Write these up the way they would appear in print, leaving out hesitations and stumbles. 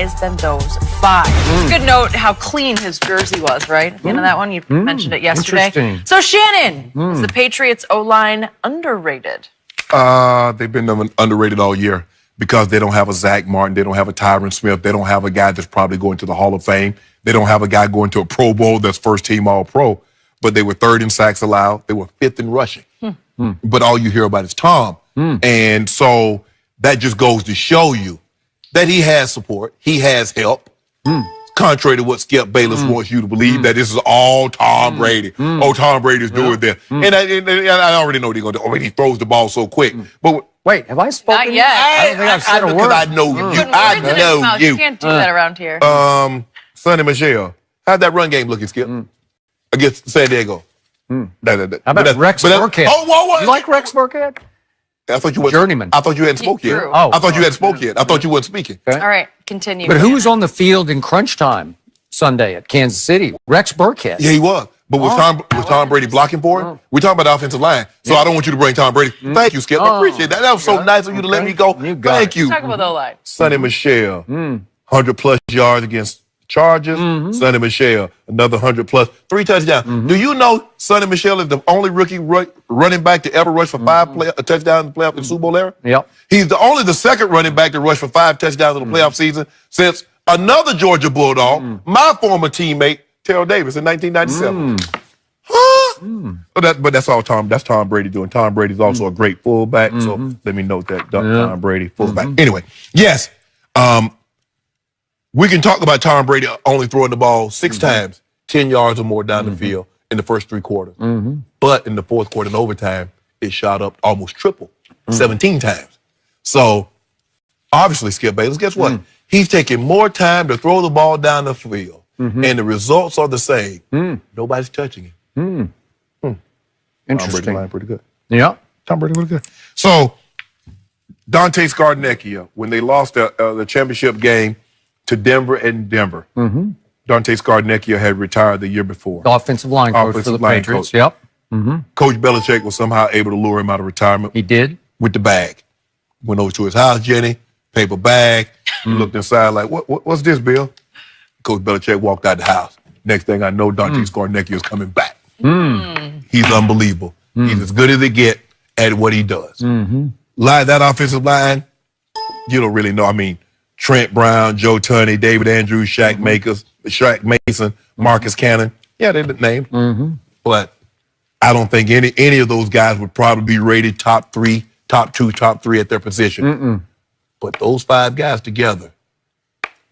guys than those 5. It's a good note how clean his jersey was, right? At the end of that one, you mentioned it yesterday. So, Shannon, is the Patriots O-line underrated? They've been underrated all year because they don't have a Zach Martin. They don't have a Tyron Smith. They don't have a guy that's probably going to the Hall of Fame. They don't have a guy going to a Pro Bowl that's first-team All-Pro. But they were 3rd in sacks allowed. They were 5th in rushing. But all you hear about is Tom. And so that just goes to show you that he has support. He has help. Contrary to what Skip Bayless wants you to believe, that this is all Tom Brady. Oh, Tom Brady's doing this. And I already know they're going to do. I mean, he throws the ball so quick. But wait, have I spoken? Not yet. I don't think I've said a word. I know you. I know you. You can't do that around here. Sonny Michel, how'd that run game looking, Skip? Against San Diego. How about Rex Burkhead? Oh, you like Rex Burkhead? I thought you were journeyman. I thought you hadn't spoke yet. Oh, I thought you hadn't spoke yet. I thought you weren't speaking. Okay. All right, continue. But who was on the field in crunch time Sunday at Kansas City? Rex Burkhead. Yeah, he was. But was Tom Brady blocking for him? We're talking about the offensive line. So I don't want you to bring Tom Brady. Thank you, Skip. I appreciate that. That was so nice of you to let me go. Thank you. Talk about the O-line. Sonny Michel, 100-plus yards against Chargers. Sonny Michel, another 100-plus, 3 touchdowns. Do you know Sonny Michel is the only rookie running back to ever rush for 5 touchdowns in the playoff in the Super Bowl era? Yep. He's only the 2nd running back to rush for 5 touchdowns in the playoff season since another Georgia Bulldog, my former teammate, Terrell Davis, in 1997. But that's all Tom. That's Tom Brady doing. Tom Brady's also a great fullback. So let me note that Tom Brady fullback. Anyway, yes. We can talk about Tom Brady only throwing the ball 6 times, 10 yards or more down the field in the first 3 quarters. But in the 4th quarter and overtime, it shot up almost triple, 17 times. So obviously, Skip Bayless, guess what? He's taking more time to throw the ball down the field, and the results are the same. Nobody's touching him. Interesting. Tom Brady line pretty good. Yeah. Tom Brady pretty good. So Dante Scarnecchia, when they lost the championship game to Denver in Denver, Dante Scarnecchia had retired the year before. The offensive line coach for the Patriots. Yep. Coach Belichick was somehow able to lure him out of retirement. He did. With the bag. Went over to his house, Jenny, paper bag, looked inside like, what's this, Bill? Coach Belichick walked out the house. Next thing I know, Dante Scarnecchia is coming back. He's unbelievable. He's as good as it get at what he does. That offensive line, you don't really know. I mean, Trent Brown, Joe Tunney, David Andrews, Shaq Mason, Marcus Cannon. Yeah, they're named. But I don't think any of those guys would probably be rated top 3, top 2, top 3 at their position. But those 5 guys together,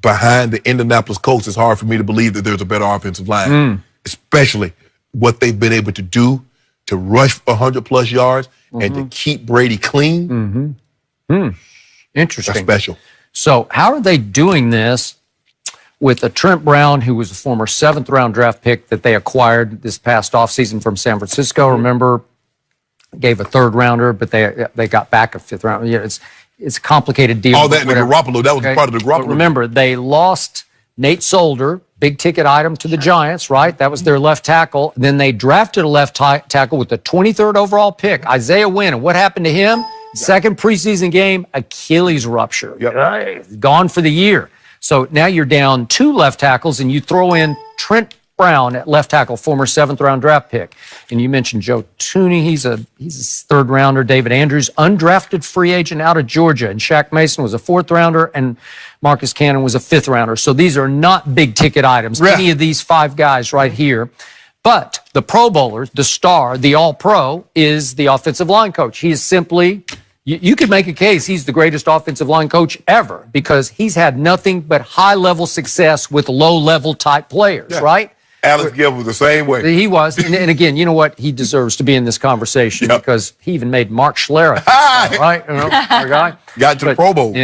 behind the Indianapolis Colts, it's hard for me to believe that there's a better offensive line, especially what they've been able to do to rush 100-plus yards and to keep Brady clean. Interesting. That's special. So how are they doing this with a Trent Brown, who was a former 7th-round draft pick that they acquired this past offseason from San Francisco? Remember, gave a 3rd-rounder, but they got back a 5th rounder. Yeah, it's a complicated deal. All that in the Garoppolo, that was part of the Garoppolo. But remember, they lost Nate Solder, big-ticket item to the Giants, right? That was their left tackle. Then they drafted a left tackle with the 23rd overall pick, Isaiah Wynn. And what happened to him? Second preseason game, Achilles rupture. Gone for the year. So now you're down 2 left tackles, and you throw in Trent Brown at left tackle, former 7th-round draft pick. And you mentioned Joe Tooney. He's a 3rd-rounder. David Andrews, undrafted free agent out of Georgia. And Shaq Mason was a 4th-rounder, and Marcus Cannon was a 5th-rounder. So these are not big-ticket items, any of these 5 guys right here. But the Pro Bowler, the star, the All-Pro, is the offensive line coach. He is simply... You could make a case he's the greatest offensive line coach ever because he's had nothing but high-level success with low-level type players, right? Alex Gibb was the same way. He was. And again, you know what? He deserves to be in this conversation because he even made Mark Schlereth, right? You know, our guy. Got to the Pro Bowl.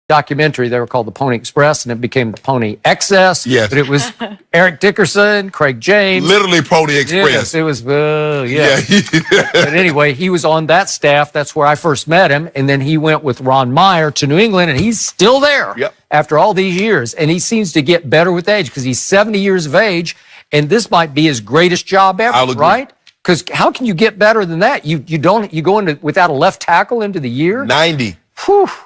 Documentary, they were called the Pony Express, and it became the Pony XS. Yes. But it was Eric Dickerson, Craig James. Literally Pony Express. Yes, it was, But anyway, he was on that staff. That's where I first met him. And then he went with Ron Meyer to New England, and he's still there after all these years. And he seems to get better with age because he's 70 years of age, and this might be his greatest job ever, right? Because how can you get better than that? You go into without a left tackle into the year? 90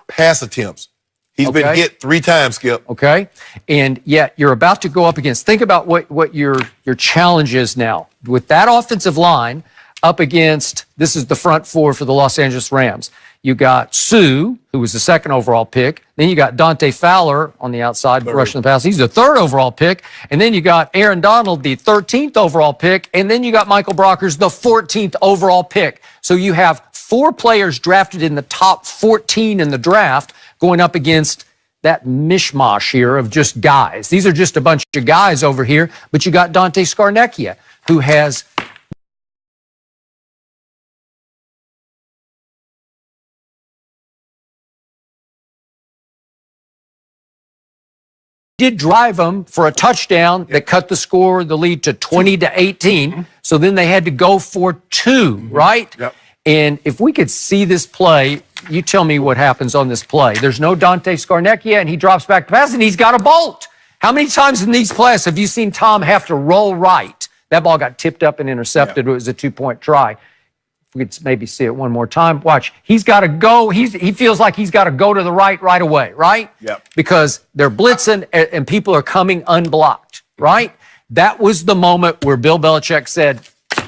pass attempts. He's been hit 3 times, Skip. Okay. And yet you're about to go up against, think about what your challenge is now. With that offensive line up against, this is the front 4 for the Los Angeles Rams. You got Sue, who was the 2nd overall pick. Then you got Dante Fowler on the outside, rushing the pass. He's the 3rd overall pick. And then you got Aaron Donald, the 13th overall pick. And then you got Michael Brockers, the 14th overall pick. So you have 4 players drafted in the top 14 in the draft going up against that mishmash here of just guys. These are just a bunch of guys over here. But you got Dante Scarnecchia, who has did drive them for a touchdown that cut the score, the lead to 20-18. So then they had to go for 2, right? Yep. And if we could see this play, you tell me what happens on this play. There's no Dante Scarnecchia, and he drops back to pass, and he's got a bolt. How many times in these plays have you seen Tom have to roll right? That ball got tipped up and intercepted. It was a 2-point try. We could maybe see it one more time. Watch. He's got to go. He feels like he's got to go to the right away, right? Yep. Because they're blitzing and people are coming unblocked, right? That was the moment where Bill Belichick said,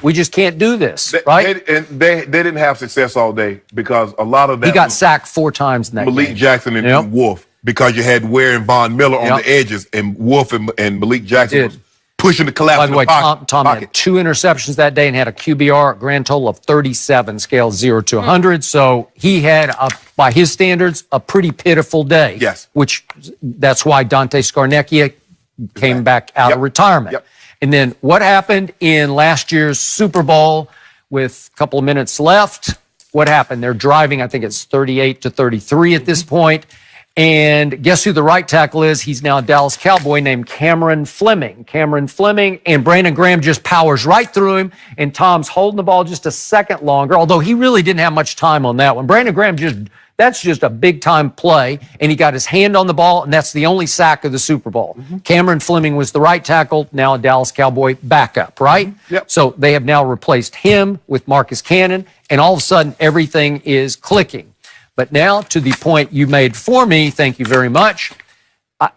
we just can't do this, right? They didn't have success all day because a lot of that. He got sacked 4 times in that Malik game. Jackson and Wolf, because you had Ware and Von Miller on the edges, and Wolf and Malik Jackson was pushing the collapse. By the way, pocket. Tom had 2 interceptions that day and had a QBR, a grand total of 37, scale 0 to 100. So he had, by his standards, a pretty pitiful day. Yes. That's why Dante Scarnecchia came back out of retirement. Yep. And then what happened in last year's Super Bowl with a couple of minutes left? What happened? They're driving, I think it's 38-33 at this point. And guess who the right tackle is? He's now a Dallas Cowboy named Cameron Fleming. And Brandon Graham just powers right through him, and Tom's holding the ball just a second longer, although he really didn't have much time on that one. Brandon Graham that's just a big-time play, and he got his hand on the ball, and that's the only sack of the Super Bowl. Cameron Fleming was the right tackle, now a Dallas Cowboy backup, right? Yep. So they have now replaced him with Marcus Cannon, and all of a sudden everything is clicking. But now to the point you made for me, thank you very much.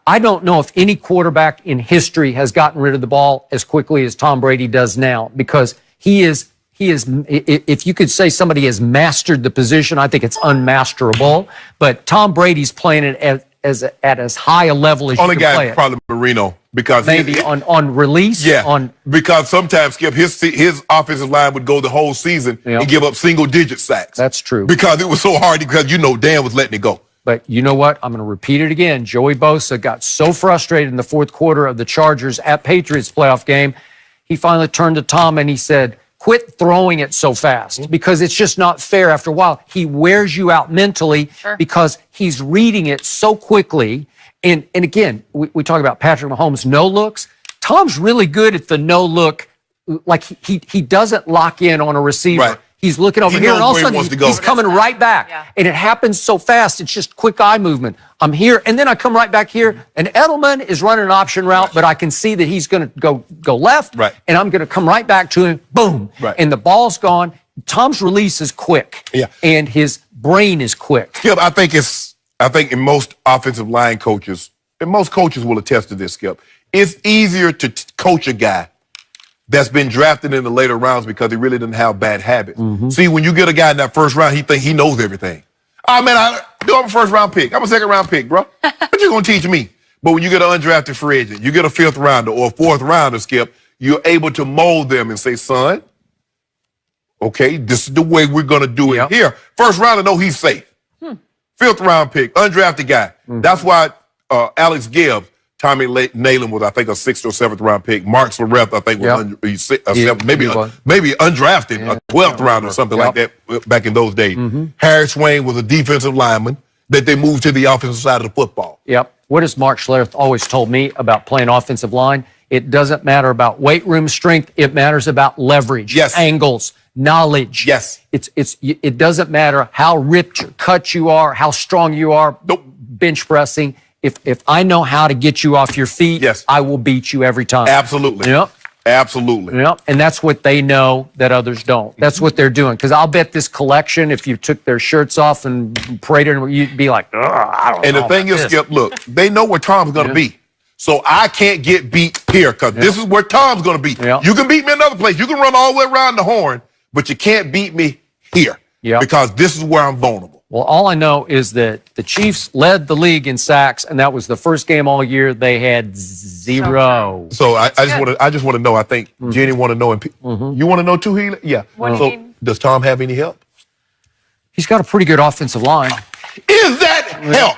I don't know if any quarterback in history has gotten rid of the ball as quickly as Tom Brady does now, because he is, if you could say somebody has mastered the position, I think it's unmasterable. But Tom Brady's playing it at as high a level as you can play it. Only guy probably Marino, because maybe on release. Yeah, because sometimes, Skip, his offensive line would go the whole season and give up single-digit sacks. That's true. Because it was so hard, because Dan was letting it go. But you know what? I'm going to repeat it again. Joey Bosa got so frustrated in the 4th quarter of the Chargers at Patriots playoff game, he finally turned to Tom and he said, quit throwing it so fast, because it's just not fair. After a while, he wears you out mentally because he's reading it so quickly. And again, we talk about Patrick Mahomes' no looks. Tom's really good at the no look. Like he doesn't lock in on a receiver. Right. He's looking over here, and all of a sudden he's coming right back. Yeah. And it happens so fast, it's just quick eye movement. I'm here, and then I come right back here, and Edelman is running an option route, but I can see that he's going to go left, and I'm going to come right back to him, boom, and the ball's gone. Tom's release is quick, and his brain is quick. Skip, I think in most offensive line coaches, and most coaches will attest to this, Skip, it's easier to coach a guy that's been drafted in the later rounds because he really didn't have bad habits. See, when you get a guy in that first round, he think he knows everything. Oh, man, I'm a first-round pick. I'm a second-round pick, bro. What you going to teach me? But when you get an undrafted free agent, you get a 5th rounder or a 4th rounder, Skip, you're able to mold them and say, son, okay, this is the way we're going to do it here. First rounder, know he's safe. 5th round pick, undrafted guy. That's why Alex Gibbs, Tommy Nalen was, I think, a 6th or 7th round pick. Mark Slareth, I think, was maybe undrafted, a 12th round or something like that back in those days. Harry Swain was a defensive lineman that they moved to the offensive side of the football. What has Mark Schlereth always told me about playing offensive line? It doesn't matter about weight room strength. It matters about leverage, angles, knowledge. It doesn't matter how ripped or cut you are, how strong you are, bench pressing. If I know how to get you off your feet, I will beat you every time. Absolutely. Absolutely. Yep. And that's what they know that others don't. That's what they're doing. Because I'll bet this collection, if you took their shirts off and paraded them, you'd be like, I don't know. And the thing is, Skip, look, they know where Tom's going to be. So I can't get beat here because this is where Tom's going to be. Yeah. You can beat me another place. You can run all the way around the horn, but you can't beat me here because this is where I'm vulnerable. Well, all I know is that the Chiefs led the league in sacks, and that was the first game all year they had 0. So I just want to know. I think Jenny want to know. And you want to know too, Healy? Yeah. So does Tom have any help? He's got a pretty good offensive line. Is that help?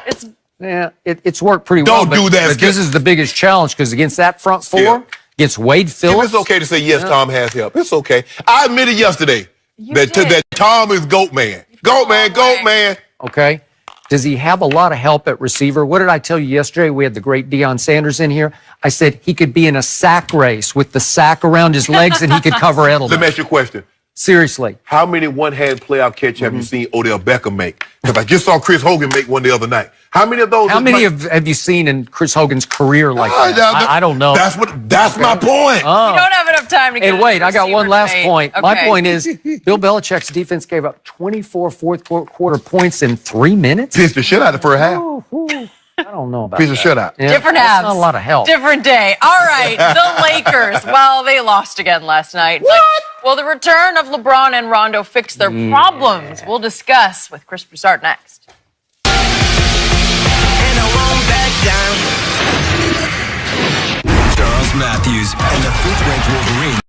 It's worked pretty well. Don't do that. But this is the biggest challenge because against that front four, against Wade Phillips. It's okay to say yes, Tom has help. It's okay. I admitted yesterday that Tom is GOAT man. GOAT man, GOAT man. Okay. Does he have a lot of help at receiver? What did I tell you yesterday? We had the great Deion Sanders in here. I said he could be in a sack race with the sack around his legs and he could cover Edelman. Let me ask you a question. Seriously. How many one-hand playoff catch have you seen Odell Beckham make? Because I just saw Chris Hogan make one the other night. How many of those? How many have you seen in Chris Hogan's career like that? I don't know. That's my point. You don't have enough time to get And wait, I got one last point. Okay. My point is Bill Belichick's defense gave up 24 fourth quarter points in 3 minutes. Pissed the shit out of the first half. I don't know about Piece of that. shutout. Yeah, Different that's halves. not a lot of help. Different day. All right, the Lakers. Well, they lost again last night. What? Will the return of LeBron and Rondo fix their problems? We'll discuss with Chris Broussard next. And I won't back down. Charles Matthews and the fifth-ranked Wolverine.